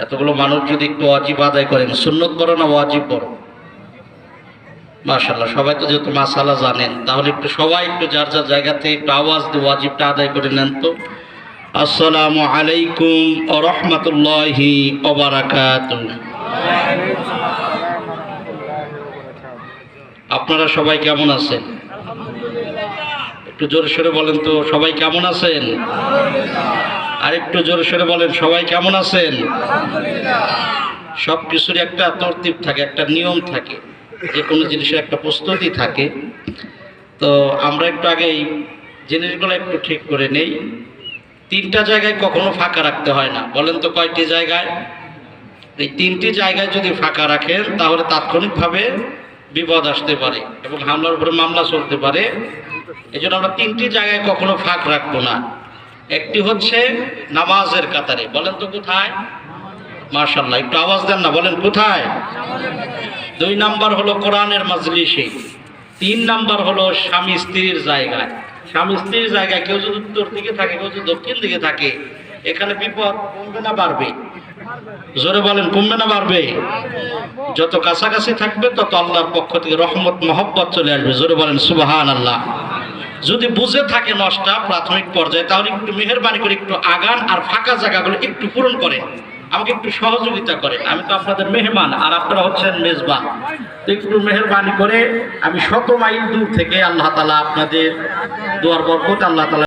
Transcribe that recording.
এতগুলো মানুষ যদি একটু ওয়াজিব আদায় করেন, সুন্নত বড় না ওয়াজিব বড়? মাশাআল্লাহ, সবাই তো যেহেতু মাসালা জানেন, তাহলে একটু সবাই একটু যার যার জায়গাতে একটু আওয়াজ দিয়ে ওয়াজিবটা আদায় করে নেন তো। আসসালামু আলাইকুম ওয়া রাহমাতুল্লাহি ওয়া বারাকাতুহু। আপনারা সবাই কেমন আছেন? একটু জোরে সোরে বলেন তো, সবাই কেমন আছেন? আর একটু জোরে সোরে বলেন, সবাই কেমন আছেন? সব কিছুর একটা তরতিব থাকে, একটা নিয়ম থাকে, যে কোনো জিনিসের একটা প্রস্তুতি থাকে। তো আমরা একটু আগে এই জিনিসগুলো একটু ঠিক করে নেই। 3টা জায়গায় কখনো ফাঁকা রাখতে হয় না। বলেন তো কয়টি জায়গায়? এই 3টি জায়গায় যদি ফাঁকা রাখেন তাহলে তাৎক্ষণিকভাবে বিপদ আসতে পারে এবং হামলার উপরে মামলা চলতে পারে। এই জন্য আমরা 3টি জায়গায় কখনো ফাঁক রাখবো না। একটি হচ্ছে নামাজের কাতারে। বলেন তো কোথায়? মাশাআল্লাহ, একটু আওয়াজ দেন না, বলেন কোথায়? 2 নাম্বার হলো কোরআনের মাজলিসে। 3 নাম্বার হলো স্বামী স্ত্রীর জায়গায়। স্বামী স্ত্রীর জায়গায় কেউ যদি উত্তর দিকে থাকে, কেউ যদি দক্ষিণ দিকে থাকে, এখানে বিপদ কমবে না বাড়বে? জোরে বলেন, কমবে না বাড়বে? যত কাছাকাছি থাকবে তত আল্লাহর পক্ষ থেকে রহমত মহব্বত চলে আসবে। জোরে বলেন সুবহানাল্লাহ। যদি বুঝে থাকে নষ্টা প্রাথমিক পর্যায়ে, তাহলে একটু মেহেরবানি করে একটু আগান আর ফাঁকা জায়গাগুলো একটু পূরণ করেন, আমাকে একটু সহযোগিতা করেন। আমি তো আপনাদের মেহমান আর আপনারা হচ্ছেন মেজবান। তো একটু মেহেরবানি করে, আমি 100 মাইল দূর থেকে আল্লাহ তাআলা আপনাদের দোয়ার বরকত আল্লাহ তাআলা